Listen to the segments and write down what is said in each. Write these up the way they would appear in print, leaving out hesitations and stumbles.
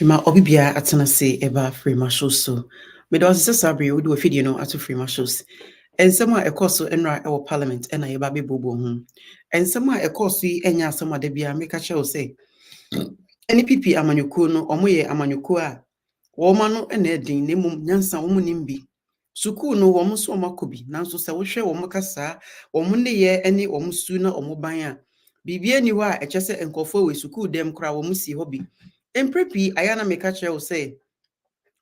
Ma obibia atena se eba free shows so. Me do se sabre we do afidie no ato free shows. Ensem a ekoso enra e parliament ena ye ba be bobo ho. Ensem a ekoso yi enya asem ade bia me ka che o se. Eni pipi amanyuku no omoye amanyuku a wo ma no ena edin ne mum nyansa wo mu nimbi. Suku no wo so makobi nanso se wo hwe wo kasa wo ne ye ene wo su na wo ban a bibia ni wa eche se enkofo we suku dem kra wo si hobi. Emprepi ayana meka kire wo se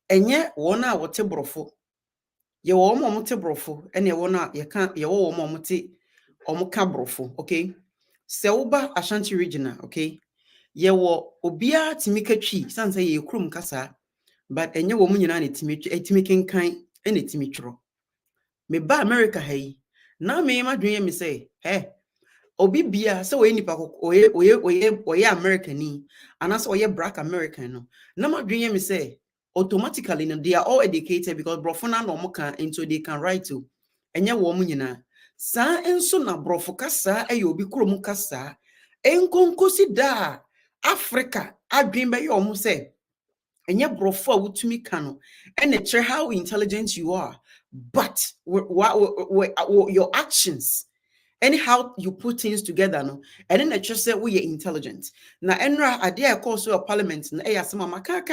enye wona wote brofo ye wo mo te brofo ene wona ye ka ye wo mo te omuka brofo, okay? Se wo ba Ashanti regional, okay? Ye wo obia timika twi sanse ye krum kasa but enye wo mu nyina ne timi kenkan ene timi twro. Me ba America hayi na me madwen me say obi bia se we nipa oye Americani anase oye black American no na madwen me say automatically no, they are all educated because brofo na no can into they can write to enye wo mu nyina sa enso na brofo kasa e obi krom kasa enkonkosi da Africa adwen be yo mu say enye brofo a wutumi ka no and check how intelligent you are but your actions anyhow you put things together no and then just say we are intelligent na enra ade a call so parliament na e asema maka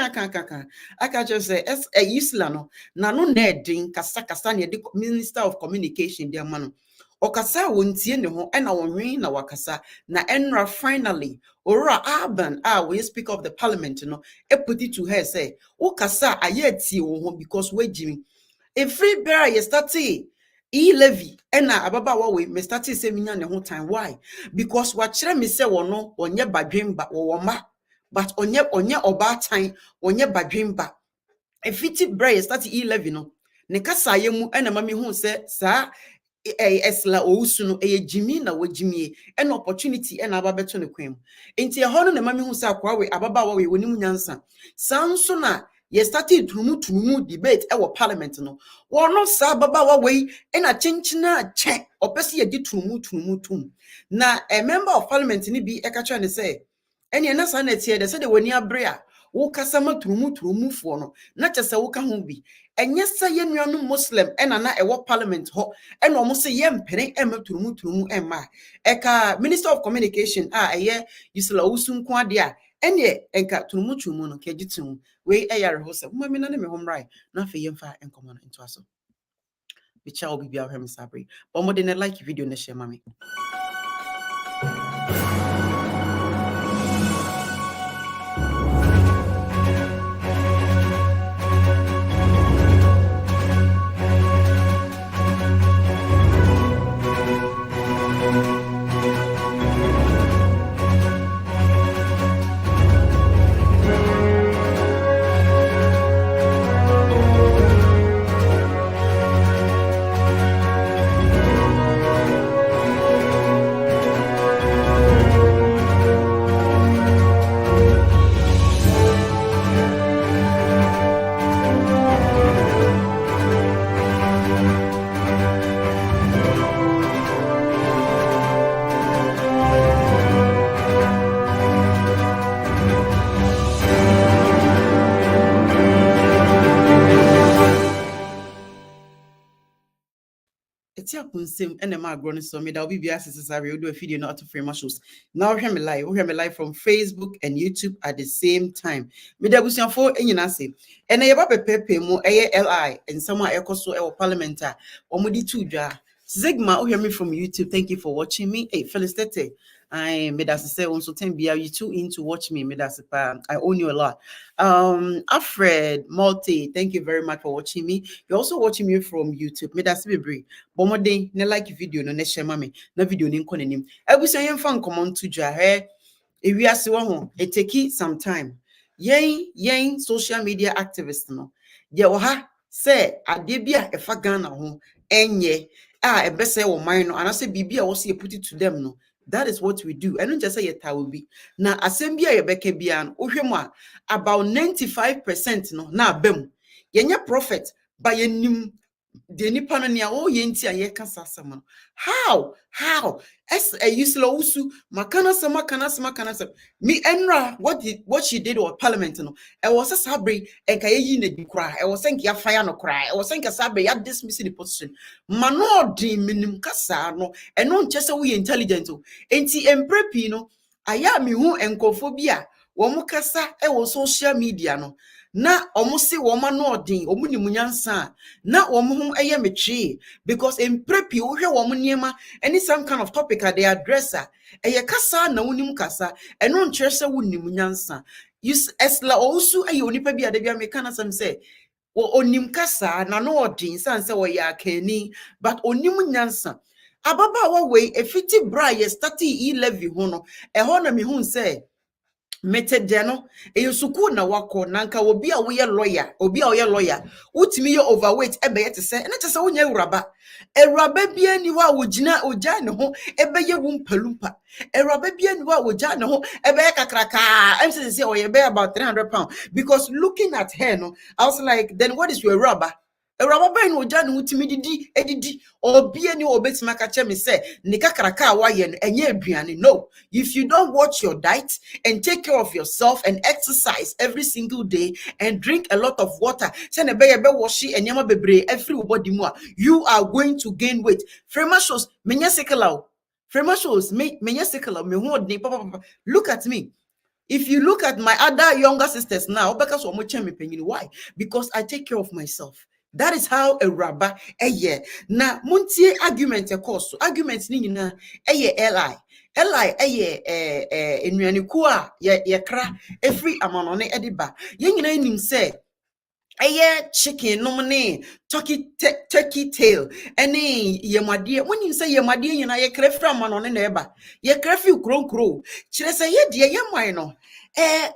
aka just say as a isla no na no na edin kasa na the minister of communication dia ma no okasa wontie ne ho na wonwen na wakasa na enra finally ora Alban we speak of the parliament no e put it to her say okasa ayetie wo ho because we jimi every bear you start levy ena ababa we me start say minya ne ho time why because wa kire me say wono onye badwemba wo ma but onye oba time onye badwemba efiti bra start levy no ne kasa ye mu ena mami hu say sa Ursula Owusu no jimi na wajimi ena opportunity ena ababeto ne kwem enti e ho no ne mami hu say akwa we ababa we woni mu nyansa sanso na ye started tumu debate e wo parliament no wono sa baba wa we na chenchina che opese ye di tumu na a member of parliament ni bi e ka cha ne say ene na sa na tie de say de wani abre a wo kasa ma tumu fo no na chese wo ka ho bi enye sa ye nuanu muslim na e wo parliament ho ene omo se ye mpere e ma tumu ma e ka minister of communication eye Ursula Owusu nko ade a ene enka tumu no ke gitum we eyare ho se mama na me hom right na fe yemfa enkomo no into aso bi cha obi bia hwem sabre but mo de na like video na share mama. Eti apunsem ene ma agro ne so me da obi bia sesare we do a video not to frame shows now hear me live from Facebook and YouTube at the same time me da busuafo enyina se ene ye ba pepepe mu eye li and someone ekoso e parliament a omudi tu dwa Zigma hear me from YouTube. Thank you for watching me. Hey Felicite, I made us say on so 10 BR you too in to watch me. I own you a lot. Alfred Multi, thank you very much for watching me. You're also watching me from YouTube. Made us be brave. Bomode ne like video no ne share mame na video ni nko nanim. Ebusan yem fan come on to jahe. Ewiase wo ho. It take some time. Yen social media activist no. Ye wo ha say ade bia efa Ghana ho enye ebese wo man no anase bibia wo se put it to them no. That is what we do. I don't just say it will be. Now, assembly a beke bian, about 95% no na bem. Yenya prophet by yenim the Nippanonia, oh, Yenti, and Yakasasama. How? As a Ursula Owusu, Makana, me Enra, what she did or parliament, no, I was a sabri, and Kayin cry, I was saying ya fire no cry, I was saying a sabri, ya dismissing the position. Mano di minim kasa, no, and non just a we intelligent, enti emprepino, aya mi hu enkophobia, womukasa, I was social media, no. Na omusi woma no odin omuni munyansa na omo eye metwe because in prepi wo hwe womo niema any some kind of topic they address eye kasa na wonim kasa eno nkyere se wonim munyansa Ursula Owusu eye onipa bi adabia me kana sam say wo onim kasa na no odin san se wo ya kani but onim nyansa ababa wa we efiti bra ye start e-levy ho no na me hu say mete no suku na wako nanka obi a woye lawyer utimi ye overweight ebe ye tese ene tese wonya ewuraba bia ni wa wogina oja ne ho ebe ye wumpalumpa ewuraba bia ni wa woja ne ho ebe ye kakraka em say oye be about 300 pounds because looking at her no I was like then what is your rubber Ewuraba no oja ne utimi edidi obi ani obetima ka che me say ne kakraka wa ye no enye aduane no if you don't watch your diet and take care of yourself and exercise every single day and drink a lot of water say ne be wash enyama bebre every body mu you are going to gain weight frema shows menya sekala frema shows menya sekala me hu odin papa look at me. If you look at my other younger sisters now, because why? Because I take care of myself. That is how a rabba na muntie argument course arguments ni na li enuaniku a ye kra every amanone ediba ye nyina nim say chicken nomne turkey tail any yemade when you say yemade nyina ye kra fra amanone na eba ye kra fi kronkro kire say ye de ye mwan no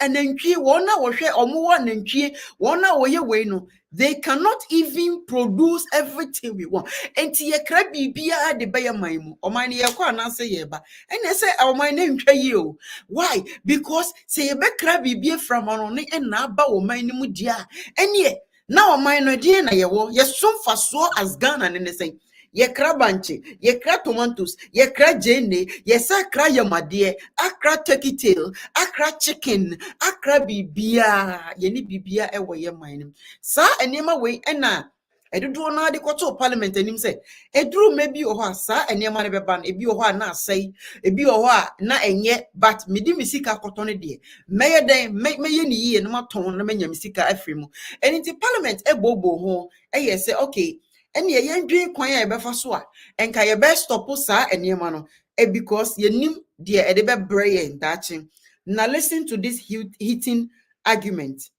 anantwie wona wo hwe omo anantwie wona wo ye we no they cannot even produce everything we want enti ye kra bibia de be ye man mu oman ye kwa na say ye ba ene say oman na ntwa yi o why because say ye be kra bibia from on na aba oman ni mu dia ene na oman no die na ye wo ye somfa so as Ghana ne say ye kra banche, ye kra tomatoes, ye kra jene, ye sa kra yamade, akra turkey tail, akra chicken, akra bibia, ye ni bibia ewo ye mine. Sa enema we ena edudu na de koto parliament enim say eduru maybe oho sa enema ne beba ebi oho na say ebi oho na enye but medi misika koto ne de meye den meye ni ye no maton na menya misika afrimu enti parliament ebobo ho eye say okay and ye yendwe kwan ya befa so a enka ye be stop sa eniema no because ye nim de e de be brain dachi now listen to this heating argument.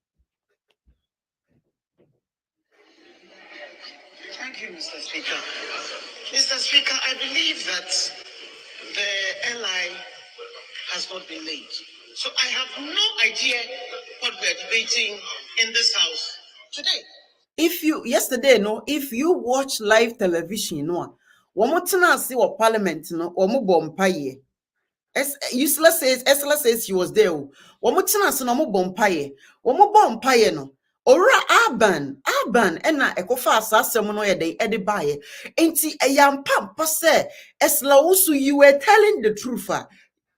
Thank you, Mr. Speaker. Mr. Speaker, I believe that the LI has not been made. So I have no idea what we are debating in this house today. If you watch live television, no, womotena see what parliament, no, omubompaye. Ursula says she was there. Womotena see no mubompaye. Womobompaye no. Ora Alban ena ekofa asasem no ye dey edibaye. Enti eyampa mpa say Ursula Owusu you were telling the truth.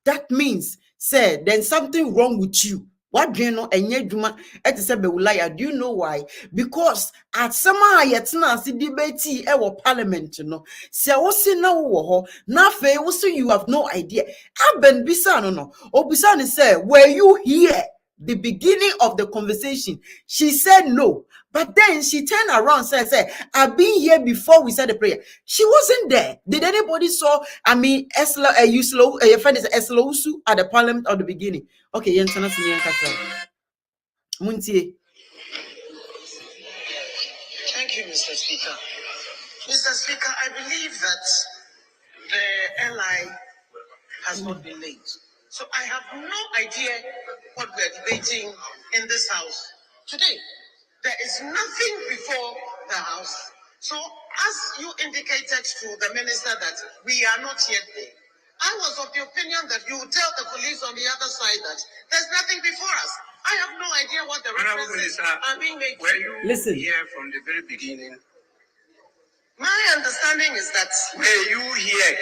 That means say there's something wrong with you. What do you know? Enye dwuma etise bewulaya. Do you know why? Because at some yetna si debate e wo parliament no. Se wo si na wo ho na fe wo so you have no idea. Aben bisa no. Obisa ni say were you here the beginning of the conversation? She said no. But then she turned around and said, I've been here before we said the prayer. She wasn't there. Did anybody saw, Ursula Owusu at the parliament at the beginning? Okay, Muntie. Thank you, Mr. Speaker. Mr. Speaker, I believe that the LI has not been made. So I have no idea what we are debating in this house today. There is nothing before the house. So as you indicated to the minister that we are not yet there, I was of the opinion that you would tell the police on the other side that there's nothing before us. I have no idea what the references are being made. Were you here from the very beginning My understanding is that. Were you here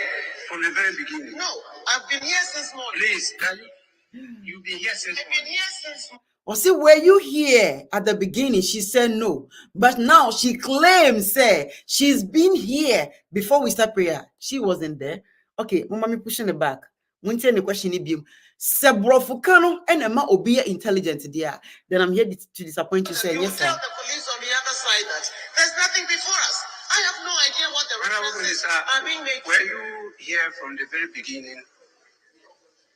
from the very beginning? No, I've been here since morning. Please, can you've been here since morning? I've been here since morning. Or see, were you here at the beginning? She said no. But now she claims, say, she's been here before we start prayer. She wasn't there. Okay, Mama, me pushing it back. When the question is, Sebrofukano and Emma Obia intelligent there. Then I'm here to disappoint you, say, You yes, sir. tell the police on the other side that there's nothing before us. I have no idea what the references are being made. Were you here from the very beginning?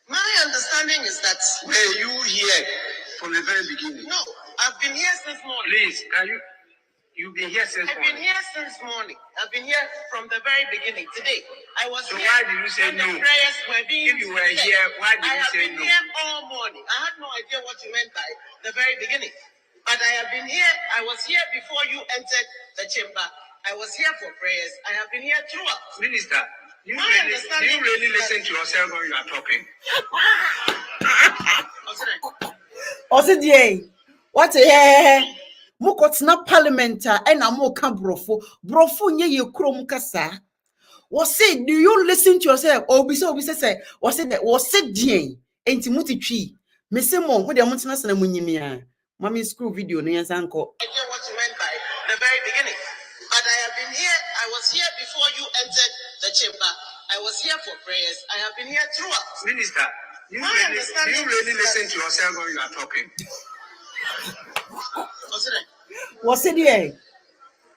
My understanding is that. Were you here from the very beginning? No, I've been here since morning. Please, can you've been here since morning? I've been here since morning. I've been here from the very beginning. Today, I was so here. Why did you say when no? The prayers were being if you were said. Here, why did you say no? I have been here all morning. I had no idea what you meant by the very beginning. But I have been here. I was here before you entered the chamber. I was here for prayers. I have been here throughout. Minister, do you really listen to yourself when you are talking? Osidie, what a Mukotna parliamenta and a moka brofo nye ye krom kasa. Was say, do you listen to yourself? Or be so, say, was it that was said, Jane, ain't Muti tree. Miss Mo, with the mountainous and Munimia. Mommy school video, near Sanko. I know what you meant by the very beginning. But I have been here. I was here before you entered the chamber. I was here for prayers. I have been here throughout. Minister, do you really listen to yourself when you are talking? Was it here?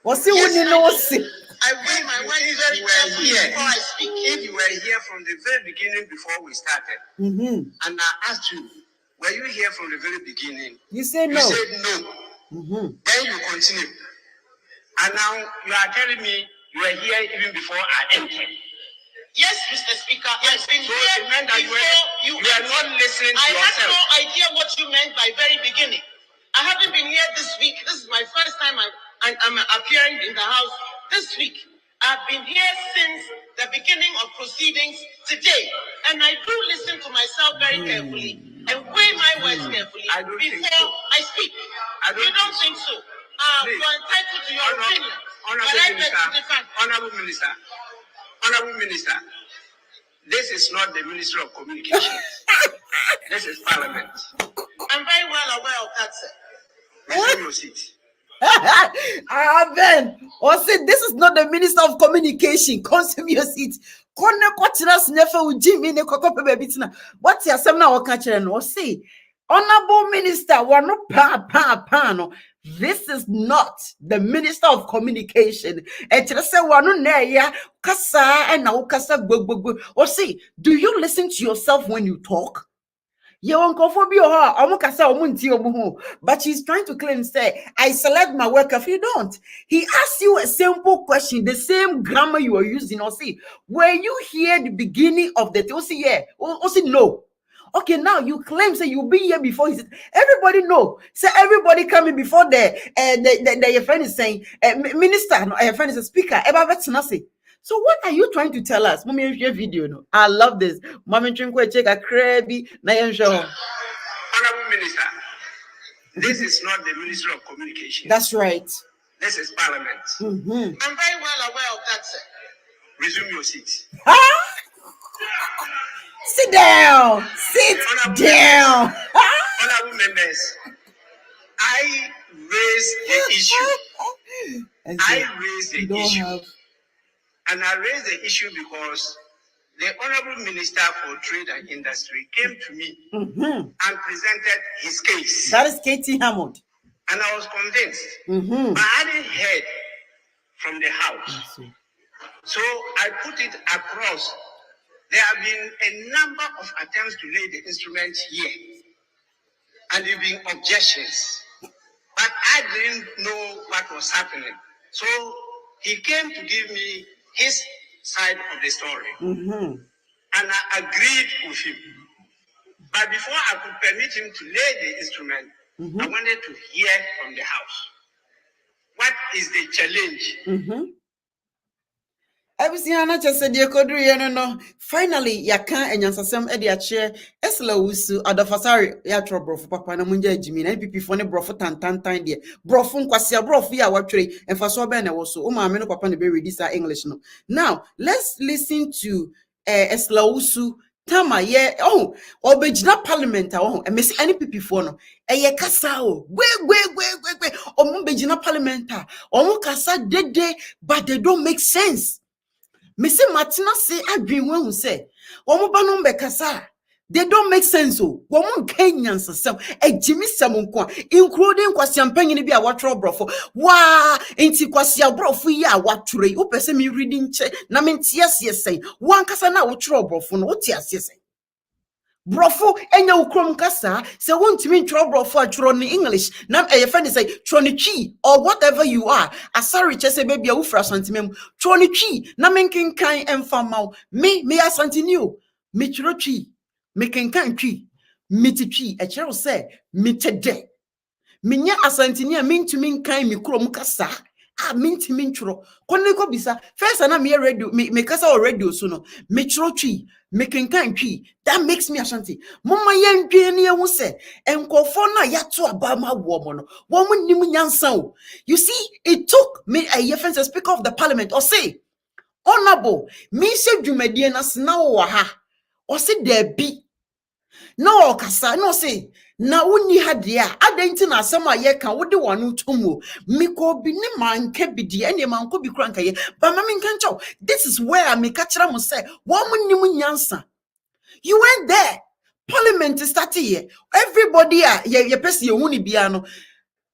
Was it when you know? I weigh my words very carefully before I speak. If you were here from the very beginning before we started, and I asked you, were you here from the very beginning? You said no. You said no. Then you continue. And now you are telling me you were here even before I entered. Yes, Mr. Speaker, I've been here before you are not listening to yourself. I had no idea what you meant by very beginning. I haven't been here this week. This is my first time I'm appearing in the house this week. I've been here since the beginning of proceedings today. And I do listen to myself very carefully and weigh my words carefully before I speak. You don't think so? You're entitled to your opinion. Honorable Minister, this is not the Ministry of Communications. This is Parliament. I'm very well aware of that, sir. Resume your seat. Ben, or say this is not the Minister of Communication. Consume your seat. What's your seminar or catcher and or say, Honorable Minister, we're not this is not the Minister of Communication. And just say, kasa and now kasa or say, do you listen to yourself when you talk? But she's trying to claim, say, I select my work if you don't. He asks you a simple question, the same grammar you are using, or say, were you here the beginning of the day? Say, yeah, or say, no. Okay, now you claim, say, you'll be here before. He said, everybody know. Say, everybody coming before your friend is saying, minister, your friend is a speaker. So what are you trying to tell us? Mommy, your video, no. I love this. Mommy, check a crabby. Honorable Minister, this is not the Ministry of Communication. That's right. This is Parliament. I'm very well aware of that, sir. Resume your seat. Sit down. Sit down. Honorable members, I raised the issue. And I raised the issue because the Honorable Minister for Trade and Industry came to me and presented his case. That is Katie Hammond. And I was convinced. But I hadn't heard from the House. So I put it across. There have been a number of attempts to lay the instrument here. And there have been objections. But I didn't know what was happening. So he came to give me his side of the story. And I agreed with him. But before I could permit him to lay the instrument, I wanted to hear from the House. What is the challenge? Abisiana chese de kodru ye no. Finally, yaka enyansasem e de ache Ursula Owusu adofasari ya trobro papa na munja ejimi na pipi fo ne brofo tantantan de. Brofo nkwase brofo ya watwere emfaso be na wo so. O ma me no papa ne be read this English no. Now, let's listen to Ursula Owusu Tama ye obejina parliament emesi any pipi fo no eye kasa gwe omo bejina parliament omo kasa dede but they don't make sense. Mese Martina say adwin hu say omo ba no mbekasa they don't make sense o womo Kenyan sesem ejimi sem nko including kwasiampanyin bi a watro brofo wa enti kwasia brofo yi a watwre wo pese me reading che na me ntiase sen wan kasa na wotro brofo no wotiase sen brofo enya ukrom kasa se wontimi ntro brofo atro ni English na e friend say troni chi or whatever you are asari che se baby a ufra santimem troni chi na menkenkan emfama me asantini me tro chi me kenkan chi miti chi e kire say mitede minya asantini a mentumi nkan mi krom kasa mentimi ntro konne ko bisa first na me radio me kasa o radio so no me tro chi me kenkan chi that makes me ashanti mama yendwe ne ehu se enkofo na yato abama wo mo no wo mo nim nyansa o. You see, it took me a year to speaker of the parliament or say honorable me se dwumadie na sna wo ha or say there be no kasa no say na woni ha de a adenti na asem a ye kan wode wonu tomo miko bi ne manka bi de ene manko bi kranka ye ba ma minka ncho. This is where I make a kira mo say wo mo nim nyansa. You went there. Parliament started here. Everybody ye person you huni biano.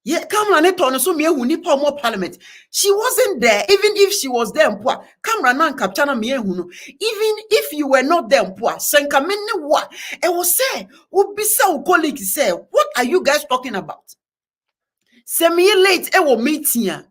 Yeah, camera ne turn so me huni pa more parliament. She wasn't there. Even if she was there, poor camera nan capture na me hunu. Even if you were not there, poor senka menne wa. E was say, ubisa colleague say, what are you guys talking about? Semi late e wo meeting ya.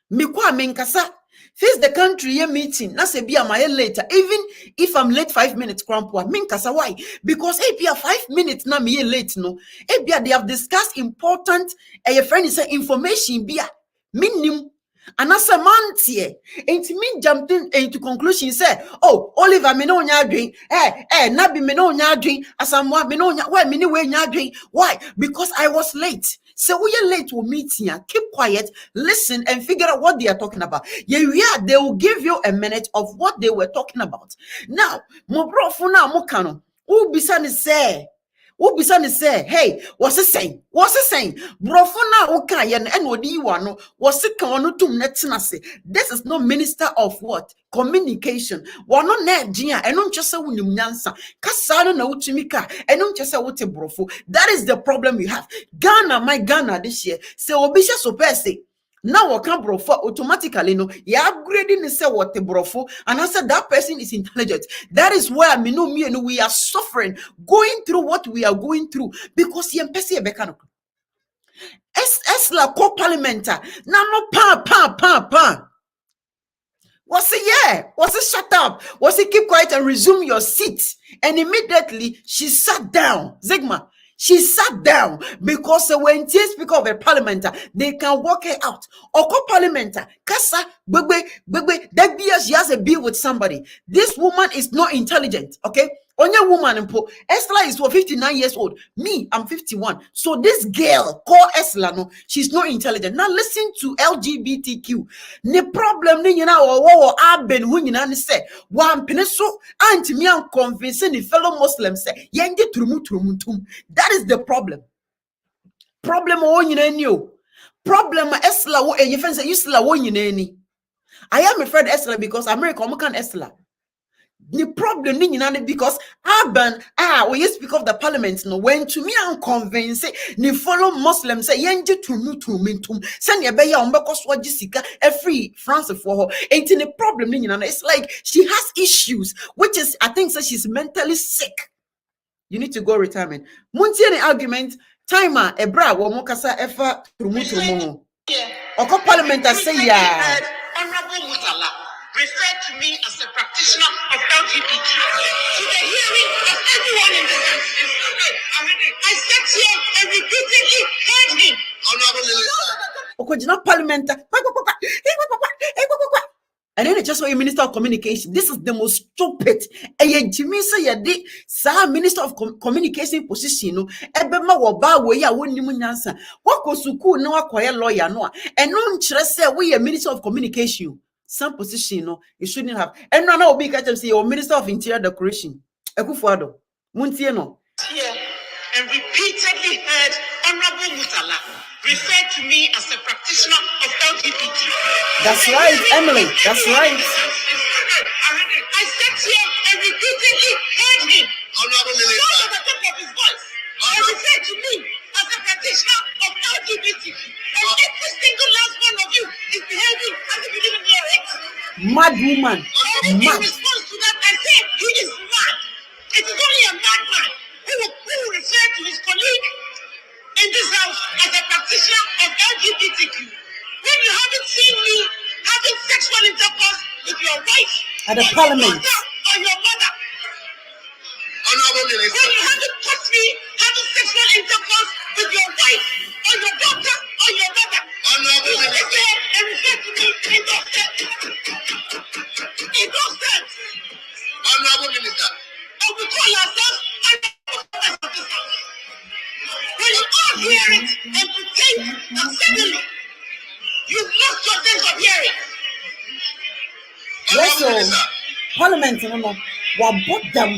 Me kwa menkasa. Face the country ye meeting. Na se bia my later. Even if I'm late 5 minutes, crampwa. Minkasa why? Because if you 5 minutes na me late no. If they have discussed important your friend is information bia minim. Anasa mantie. Ain't mean jumped into conclusion say, oh, Oliver me no nya drink. Nabi me no nya drink. Asamwa me no nya why me we nya drink. Why? Because I was late. So we are late to meet here. Keep quiet, listen, and figure out what they are talking about. Yeah, they will give you a minute of what they were talking about. Now, mo bro funa mo kano. Ubisa ni say, hey, what's it saying? What's it saying? Brofuna ukayen and odi wano was it kanu tum netinase. This is no minister of what? Communication. Wano ne dia enun chese wunim nyansa. Kasano na uchimika enun chese wote brofo. That is the problem we have. Ghana this year. Se obisha sopese. Now what can brofo automatically no ya upgrading the say what the brofo and I said that person is intelligent. That is where we are suffering, going through what we are going through because he empesi e bekano. La co-parliamenta na no pa. Was it shut up? Was it keep quiet and resume your seat? And immediately she sat down. Zigma. She sat down because when she speak of a parliamenter, they can work it out. Oko parliamenter, kasa, that beer she has a beer with somebody. This woman is not intelligent, okay? Onye woman impo. Esther is 59 years old. Me, I'm 51. So this girl called Esther, no, she's not intelligent. Now listen to LGBTQ. The problem ni yina wo Alban hu yina ni say one peneso anti me an convincing the fellow Muslims say yenge trumu. That is the problem. Problem wo yina ni o. Problem Esther wo you say Ursula wo yina ni. I am afraid Esther because America can Esther. The problem because Alban when you speak of the parliament no when to me and convince ni follow Muslims say yenje tumu send your beya on because what Jessica every France for her ain't the problem it's like she has issues which is I think so she's mentally sick. You need to go retirement. Munti any argument timer ebra wo mo kasa efa tumu oko parliament say yeah Honorable Mutala referred to me as a practitioner of LGBT to the hearing of everyone in the country. I sat here and repeatedly heard him. Honorable Minister. Okojina parliament And then just for a minister of communication, this is the most stupid. And Jimmy say ya di sa minister of communication position no. Ebema woba we ya woni mu nyansa. Wako suku na wakoye lawyer no. And no nkyere say we a minister of communication. Some position no you shouldn't have. And no na obi catch them say you're minister of interior decoration. Ekufuado. Muntie no. Here and repeatedly heard Honorable Mutala refer to me as a practitioner of LGBT. That's right, Emily. That's right. I sat here and repeatedly heard him. Honorable Minister. At the top of his voice. And referred to me as a practitioner of LGBT. And every single last one of you is behaving as if you didn't hear it. Mad woman. And in response to that, I said he is mad. It is only a madman who will refer to his colleague in this house as a practitioner of LGBTQ. When you haven't seen me having sexual intercourse with your wife, at the parliament, or your mother, Honorable Minister. when you haven't caught me having sexual intercourse with your wife, or your daughter, or your mother, Honorable you sit Minister. there and refer to me in those terms. In those terms. Honorable Minister. And we call ourselves when you all hear it and pretend that suddenly you've lost your sense of hearing. yes, Honorable Minister. so parliament, no, what bought them?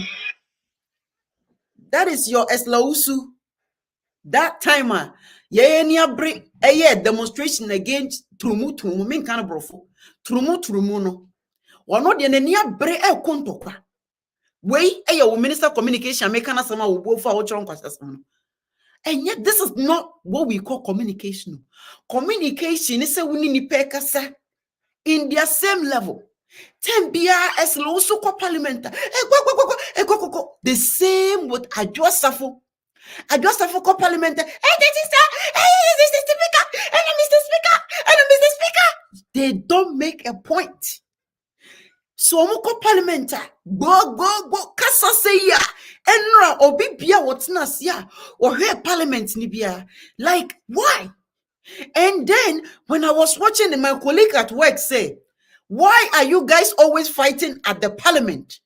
That is your Ursula Owusu. That timer, yeah, near break, demonstration against Trumu, mean kind of brofo. Trumu, no. One not the near break, kontokwa. Way, minister of communication, make an sama will go for our chunk. And yet, this is not what we call communication. Communication is a winning pekasa in their same level. Tembia as also co parliament. The same with Adjustafo. Adjustafo co parliament. Hey, this is the speaker, and Mr. Speaker, and Mr. Speaker. They don't make a point. So moko parliamenta go kasa say ya enra obi bia wotna sia or hear parliament ni bia, like why? And then when I was watching my colleague at work say, why are you guys always fighting at the parliament?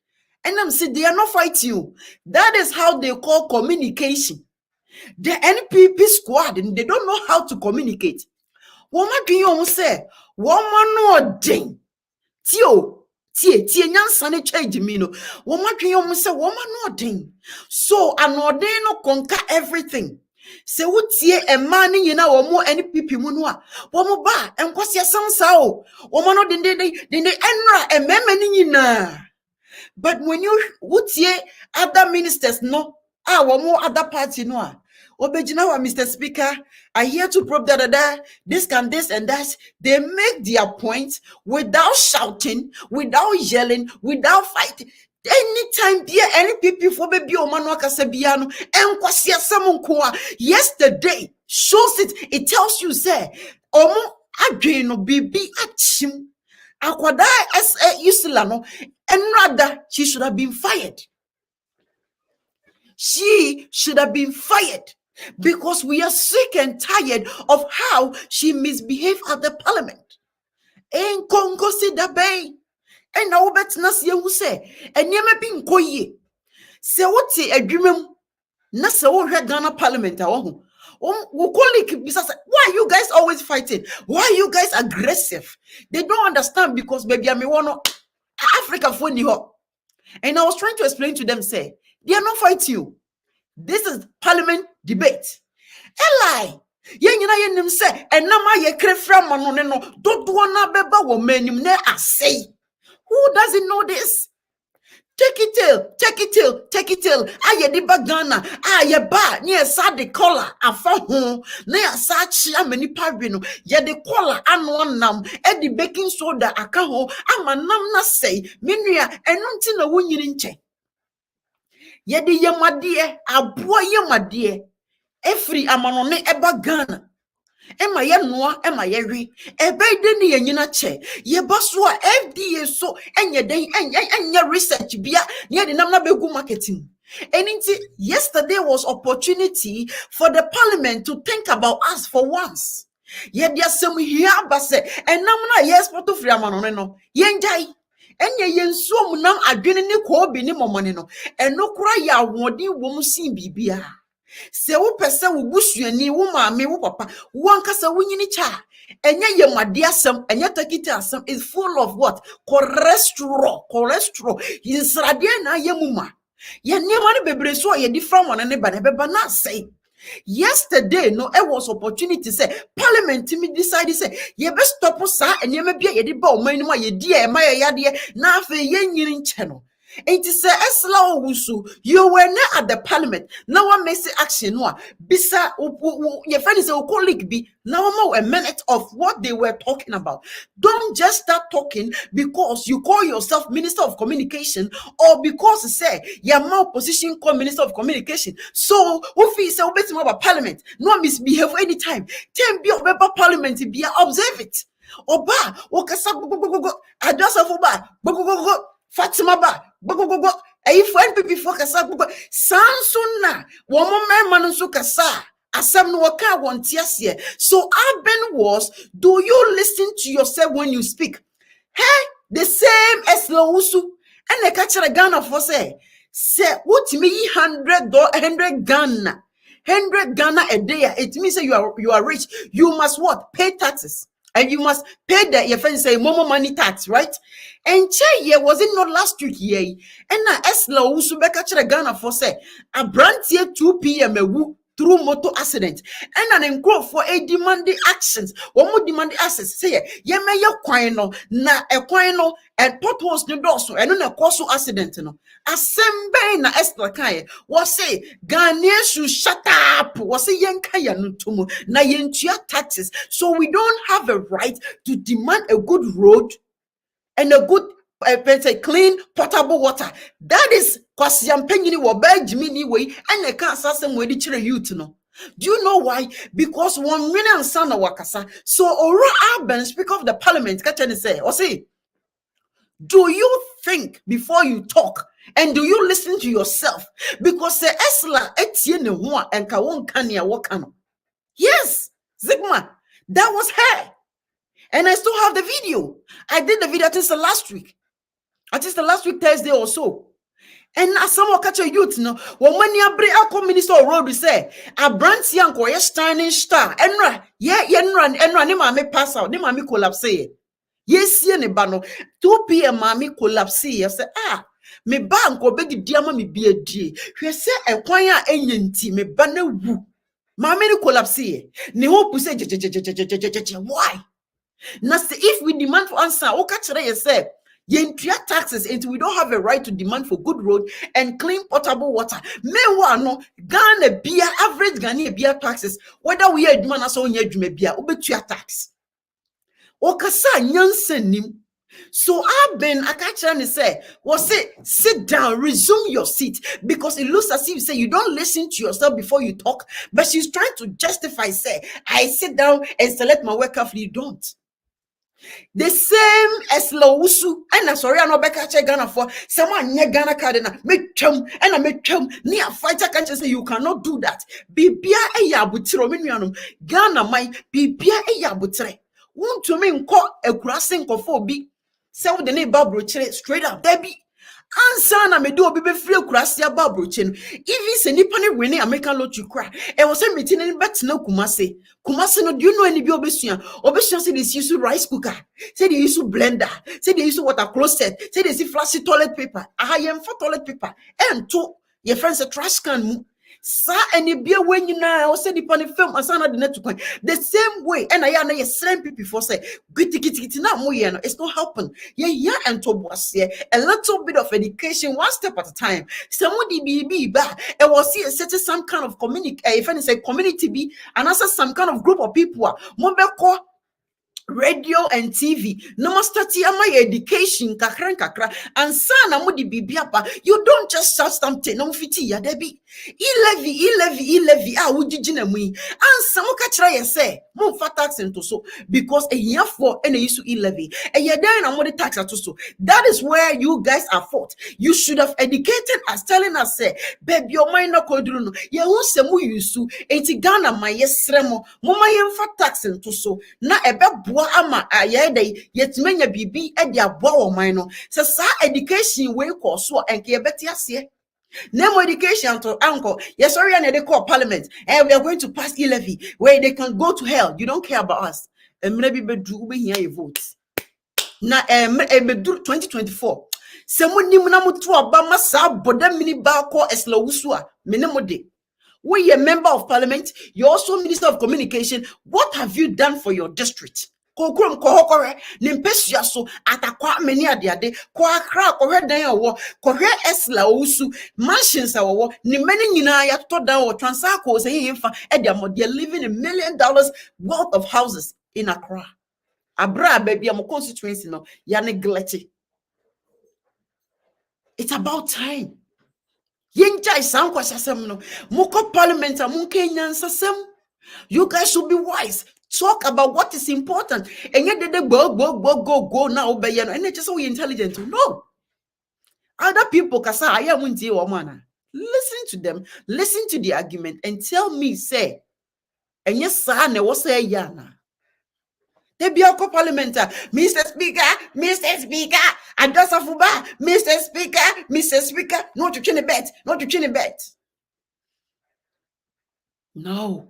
And I'm saying they are not fighting you. That is how they call communication. The NPP squad, and they don't know how to communicate. Woman do you say woman no ding tio tie nyansa ne change me no woman do you say woman no ding so anodin no conquer everything. Se wotie e man ni na wo mo NPP mu no a wo mo ba enkwase sansa o wo mo no de enra e mema ni nyina. But when you wotie other ministers no wo mo other party no a obejina wa Mr. Speaker, I hear to probe this can this and that. They make their point without shouting, without yelling, without fighting. Anytime there any people for baby o manu akasabiano enkwasi asamonkoa yesterday shows it tells you say omo adwe no bibi achim akwada as Ursula no, and rather she should have been fired. She should have been fired because we are sick and tired of how she misbehaved at the parliament. En Congo da bay. And now bet Nasia who say, and yema bin koye. Se what say a dream Nasa Ghana parliament. Why are you guys always fighting? Why are you guys aggressive? They don't understand because baby I want Africa for you. And I was trying to explain to them, say, they are not fighting you. This is parliament debate. Eli, yen say, and nama ye crefra manoneno, don't wanna beba woman ne I say. Who doesn't know this? Take it till. Aye di bagana. Aye ba near sad the collar. Afa home. Near such a many parvino. Ye the collar and one nam. E the baking soda akaho. Ama nam na say. Minria and until a win in check. Ye the yamadie. A boy yamadie. Every amanone eba Ghana. Emma ye noa, Emma ye re, ebe de ni yina che, ye baswa FDA so, enye den, enye research bia, nye de namna begu marketing. And yesterday was opportunity for the parliament to think about us for once. Yet there's some here, but say, and now yes, what to free a man no, yen jai. And yen so nam adwene ne ko bi ne momone no. And no cry ya wodi wom sin bibia. Se wo pese wo busuani wo maame wo papa wo ankasa wo nyini cha enya yemade asem enya takiti asem is full of what cholesterol insrade na yemuma ye niema ne bebre so ye different one ne ba ne beba na say yesterday no it was opportunity say parliament me decide say ye be stop sa eniema bia ye de ba o man no ye die e ma ye yade na afa ye nyiri nche no. It is Ursula Owusu. You were not at the parliament. Now one makes action. No, bisa your friend is a colleague. Be now more a minute of what they were talking about. Don't just start talking because you call yourself Minister of Communication or because say your more position called Minister of Communication. So if you say about parliament, no misbehave anytime. Ten be about parliament be observe it. Oba, okasa go address of oba go Fatima ba go if NPP focus Sansuna woman man so kasa asem no waka wontiasie. So Alban was, do you listen to yourself when you speak? Hey, the same as Owusu and the catcher Ghana for say what me $100 Ghana 100 Ghana a day. It means that you are rich. You must what? Pay taxes. And you must pay the your friends say more money tax, right? And che was it not last week here? And now Ursula Owusu Sit Down for say a brand here 2 p.m. through motor accident and an enquire for a demanding actions. One more demanding access say ye may your quino na a quino and potholes no dorsal and on a causal accident no. Assemble na Ursula Kaya was say Ghanaians should shut up was a yankaya no tumu na yentia taxes. So we don't have a right to demand a good road and a good clean potable water. That is because yampeni wo Benjamin way and the cancer some way the youth no. Do you know why? Because 1 million son of wakasa. So Ora Alban, Speaker of the Parliament, catch and say, or say, do you think before you talk? And do you listen to yourself? Because the Ursula Etienne Hua and Kawon Kanya Wakano. Yes, Zigma, that was her. And I still have the video. I did the video, I think the last week. I think the last week, Thursday or so. And as someone catch a youth, no, when you bring a minister of road, we say, a brand young or a shining star. And run, me pass out, me collapse. Yes, ye bano 2 p.m. Mammy collapse. I say, me bank or beg diama me be a D. We say a choir agency me banner woo. Mammy collapse. Ni hope say, why? Now, if we demand for answer, okay, say, yentia taxes, and we don't have a right to demand for good road and clean potable water. Meanwhile, no Ghana beer average Ghana beer taxes. Whether we are demand as on your beer, ubetua tax. Okasa nyansenim. So I've been and say, was say, sit down, resume your seat, because it looks as if you say you don't listen to yourself before you talk, but she's trying to justify, say, I sit down and select my work after you don't. The same as Owusu and sorry, I know Becca Ghana for someone near Ghana Cardina, make chum and I make chum near fighter can't say you cannot do that. Bibia a yabutro minianum Ghana my Bibia a yabutre. Won't to mean call a grassing cophobia. Sell the name Barbro straight up, Debbie. Answer na me do be free krasia babrochen. Even se nipa ne wene American lottery cry. E was a meeting in bet no Kumase. Kumase no, do you know any bi obesua? Obesua say they use rice cooker. Say they use blender. Say they use water closet. Say they see flashy toilet paper. I am for toilet paper. And to your friends a trash can. Sa any beer when you now say the pony film asana the net to point the same way and I am a same people for say gitty not more it's not helping yeah and to was here a little bit of education one step at a time somebody be back and was see setting some kind of community if I say community be and also some kind of group of people radio and TV. No master my education kakra and sana mudi bibiapa. You don't just start something no fiti ya debi. E-levy ujijina mui. And some kachra ya say mo fa tax into so because a year for any issue e-levy. A year then I'm tax at so. That is where you guys are fault. You should have educated us, telling us say, baby, your mind no kodruno. Ye who se mu yusu enti Ghana ma yesremo. Mama yemfa tax into so. Na ebe boa ama ayede yetmenya bibi e dia boa wo man no. Se sa education we ko so enke yebeti ase. No education to uncle. Yes, sorry, and they call parliament. And we are going to pass e-levy where they can go to hell. You don't care about us. And maybe do we hear your votes. Now, 2024. Someone nimunamu to Obama sa boda mini ba ko Ursula Owusu minimode. We a member of parliament. You're also minister of communication. What have you done for your district? Kokrom kohokore nimpesia so atakwa meni adiade kwa kra kohwe dan owo kohwe Ursula Owusu mansions awo ni many nyina ya to dan o transfer ko say yimfa e dia mo they living in $1 million worth of houses in Accra. Abra baby am constituency no ya neglect. It's about time. Yenja isan kwasasem no moko parliament amunke nyansasem. You guys should be wise. Talk about what is important. And yet they go now obey and it's just so intelligent. No. Other people kasa aya munti o mana. Listen to them. Listen to the argument and tell me say. And yes, sir, ne was say yana. They be a parliament. Mr. Speaker, Mr. Speaker, Adasafuba, Mr. Speaker, Mr. Speaker. Not to chin a bet. Not to chin a bet. No.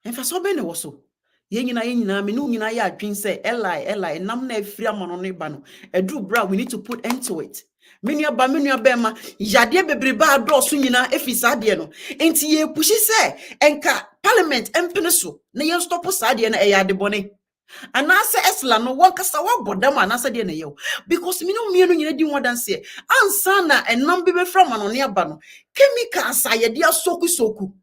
And for so many also. Yenina, me no nyina ya adwin say Eli, nam na afiri amano ne ba no. Edu bra, we need to put end to it. Menua ba ma, yade bebreba adoso nyina efisa de no. Enti ye pushi say enka parliament empene so. Na yen stop sa de na eyade bone. Anase Ursula no wankasa wa bodam anase de na yew. Because me no mienu nyina di wadan say ansa na enam be fra amano ne aba no. Chemicals ayede asoku.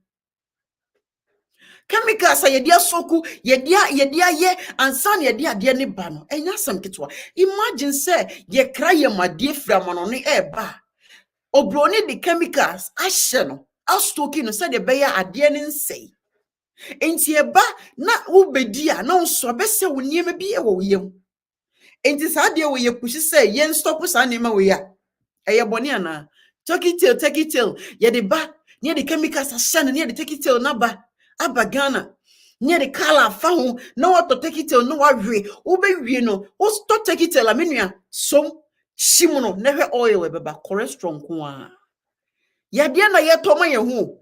Chemicals are yedia soku, yedia ye, and son yedia ne bano. And yasam kitwa. Imagine say, ye cry ye my dear framononi eba. Obroni the chemicals, asheno, astoking, said the bear a dear say. Ain't ye ba, na ubedia, no so best will never be a yem. Ain't this idea where you push say, yen stop us anima we are. Aya boniana, take it till, ye the ba, near the chemicals are shannon, near the take it till naba. Abagana near the color found no what to take it till no worry. Ube no, what's to take it till Aminia? So Shimono never oil beba cholesterol kwa. Yadiana ye toma ye hu.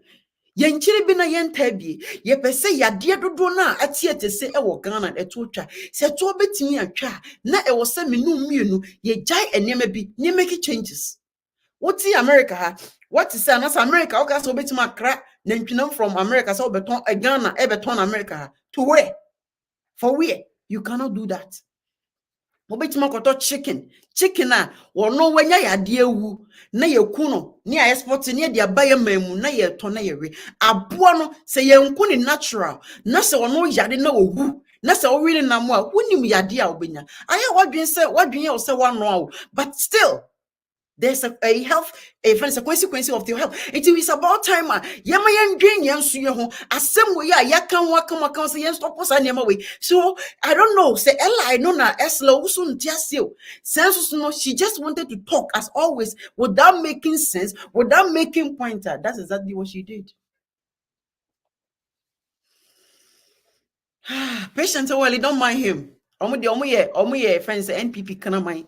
Yenchiri bina yen tabi, ye pese yadia dodona atie te se ewo Ghana etotwa. Se to betimi atwa na ewo se menu mienu ye jai enema bi ne make changes. What's America ha? What is say America? Okay, so betimi akra Nentwinam from America, so beton a Ghana, beton America. To where? For where? You cannot do that. Mobetima chicken. Chicken or no when ya dear woo, na ye kuno, near export near the abaya memu, na ye tonere. A buono say ye unkuni natural, nasa or no yadi no woo, nasa or really no more, wouldn't you yadia obinya? I hear what you say, what you say one now, but still. There's a health, a consequence of your health. It is about time. Yamayan drain yansu yo. Asem we ya yakan waka say yes stop us way. So I don't know. Say Ella no na Ursula Owusu ntiasio. Sense no, she just wanted to talk as always without making sense, without making pointer. That's exactly what she did. Patience, well, don't mind him. Omo friends NPP kana mind.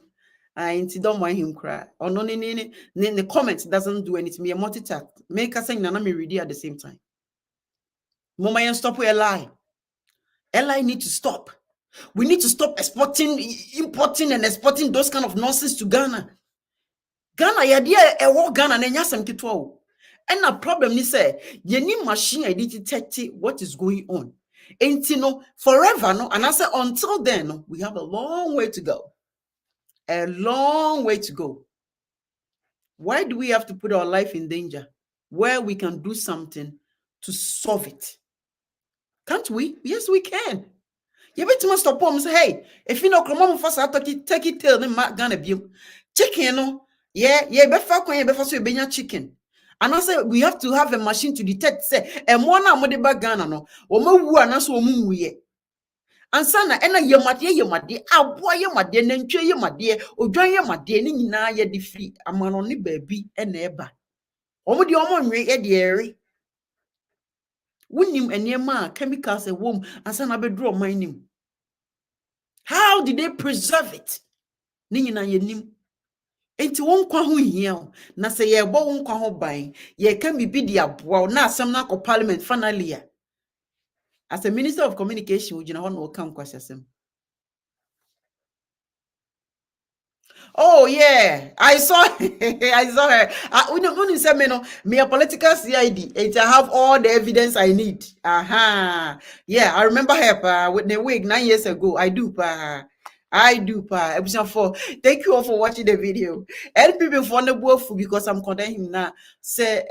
I don't mind him cry. Or no, the comments doesn't do anything. Me a multitask. Make us saying Nana me ready at the same time. Mama, stop with Eli. Eli need to stop. We need to stop importing and exporting those kind of nonsense to Ghana. Ghana, idea a war Ghana and yasam kitwa. And the problem is say you need machine I detect what is going on. And you know, forever, no, and I say until then, no, we have a long way to go. A long way to go. Why do we have to put our life in danger where we can do something to solve it? Can't we? Yes, we can. You better stop home say, hey, if you know come for take it tell them Ghana beam. Chicken, no, yeah, befa so benya chicken. And I say we have to have a machine to detect say and one amode ba Ghana no. Omo wu anaso omu wuye. Ansana ena yemade aboa yemade nantwe yemade odwan yemade ni nyina ye de free amano ne baabi ena eba. Omo de omo nwe ye de ere. Wunim enema chemicals e wom ansana bedro omanim. How did they preserve it? Ni nyina ye nim. Enti won kwa ho hia na se ye bo won kwa ho ban ye kan bibi di aboa na asem na ko parliament finally. As a minister of communication, you know, no come kwasasem. Oh yeah, I saw I saw her. When say me a political CID, and I have all the evidence I need. Aha. Yeah, I remember her with the wig 9 years ago. I do pa. Episode 4. Thank you all for watching the video. And people for the both because I'm condemning him now. Say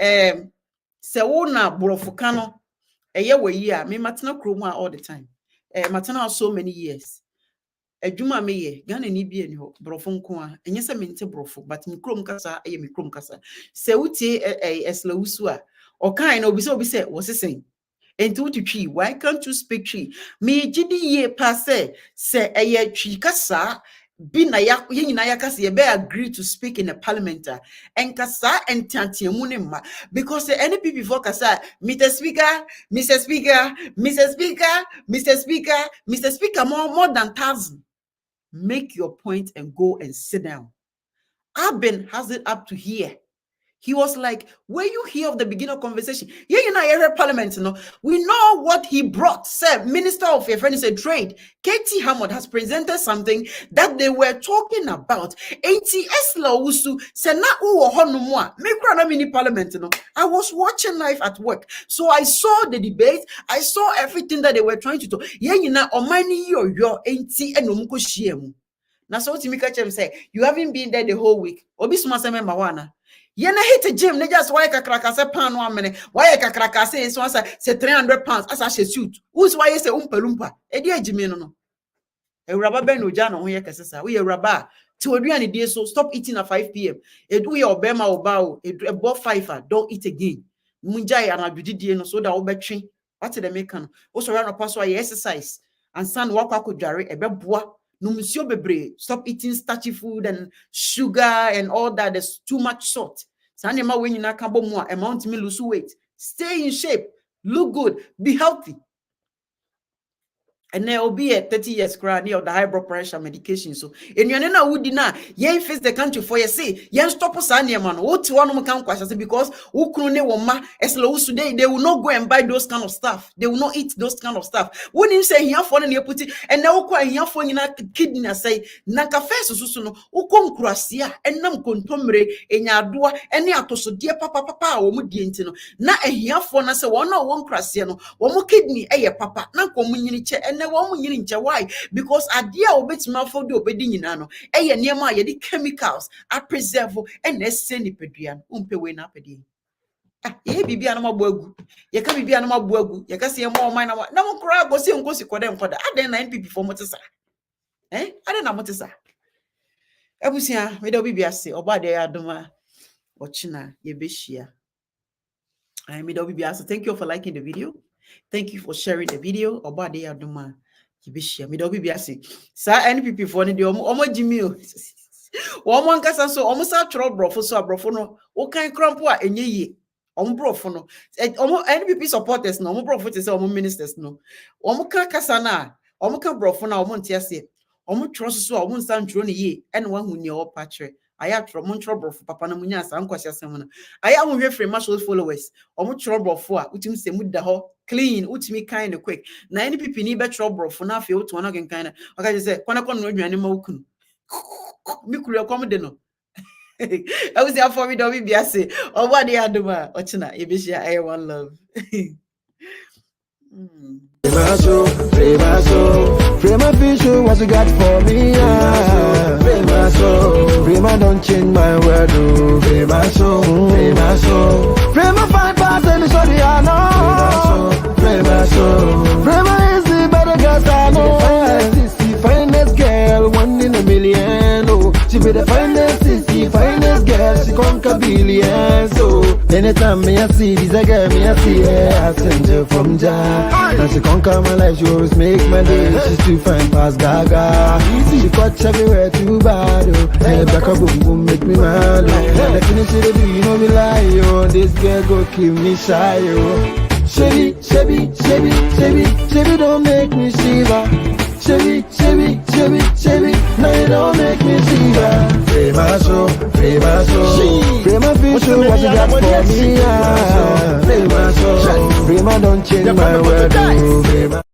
una brofukano. Yeah, we me matana kroma all the time. Matana so many years. Ejuma me ye Ghana ni bi eni ho brofo nko a enye se mente brofo but mi krom kasa eye mi krom kasa se utie Ursula Owusu a o kan na obi se wo sesen enti ututwi why can't you speak tree me gidi ye passe se eye twi kasa bi na ya nyina ya kasa ye be agree to speak in a parliament and kasa entiatiemu ne ma because any people before kasa Mr. Speaker more than 1,000. Make your point and go and sit down. Alban has it up to here. He was like, were you here of the beginning of conversation? Yeah, you know, every parliament, you know, we know what he brought. Sir, Minister of Affairs and Trade, Katie Hammond has presented something that they were talking about. Ursula Owusu said, mini parliament, you know. I was watching live at work. So I saw the debate. I saw everything that they were trying to do. Yeah, you know, omani yo enti enomuko shiemu. Now, so Timika Chem say, you haven't been there the whole week. Obi sumaseme mawana. Yena hit a gym, they just why kakrakase pan 1 minute. Why kakrakase so say 300 pounds as a suit. Who's why you say umpalumpa? Edi ejimi no. E raba ben no jana ho ye kesesa. We raba ti oduane die so stop eating at 5 p.m. Edu your bema oba o above 5 don't eat again. Munjai anadudi die no so that obetwe. What the make no. Also run up so exercise and san wakwa kodware ebeboa. No monsieur bebre, stop eating starchy food and sugar and all that. There's too much salt. Sanema when you na kabo more amount me lose weight. Stay in shape, look good, be healthy. And there will be a 30 years crowd of the high blood pressure medication. So, and you know, would deny, ye face the country for you say, yen stop us on man. What one of them questions because who couldn't woma as low today, they will not go and buy those kind of stuff. They will not eat those kind of stuff. When you say here for you put it, and now quite here for you kidney say, Nanka face susuno, who come crasia, and nam contomre, and yadua, and yatoso dear papa, or mudientino. Na a here for us, one or one crasiano, one more kidney, a papa, na community, and why? Because idea obet mafo do obedi nyina eye niema ye di chemicals a preserve and send peduan umpewe na pedi ye bibia na maboagu ye ka bibia na maboagu ye ka se mo man na mo kra go se nkosi koda nkoda aden na NPP for motesa aden na motesa ebusia me do bibia se oba de adoma ochina ye behia I me do bibia so thank you for liking the video. Thank you for sharing the video. Oba de adoma Kibishia, me dobi biasi. Sa NPP for the omo jimio. Omo nkasa so omo sa tro brofo so abrofo no. O kan krampo a enye yi. Omo brofo no. Omo NPP supporters no. Omo brofo te say omo ministers no. Omo kan kasa na. Omo kan brofo na omo ntiase. Omo tro so omo nsan tro ne yi. En wan hu ne o patre. Aya tro mo tro brofo papa na munya asa nkwasi asem na. Aya hu hwe free marshal followers. Omo tro brofo a utim se mu da ho. Clean, utimi kind of quick. Na any people need better trouble for now. Feel to one again kind of. Okay, just say, "Kwana kono no animal kun." Me kuru come de no. I was there for me. Don't be biase. Oh, what they are doing? Ochina, ibishia. I one love. Prima fishu, what you got for me? Prima don't change my word. Prima Prima 5,000 sorry I know. Prima is the better girl I know. billions. So anytime me I see this, I get me I see her. I send her from Jah. Now she conquer my life, she always make my day. She's too fine past Gaga. She catch everywhere too bad. Oh, hey, back up boom boom make me mad. Oh, the finish it do you know me lie. Oh, this girl go kill me shy. Oh. Chevy, don't make me shiver. Chevy, now you don't make me shiver. Free my soul, free my future, what you got for me? Free my soul, free my don't change my world.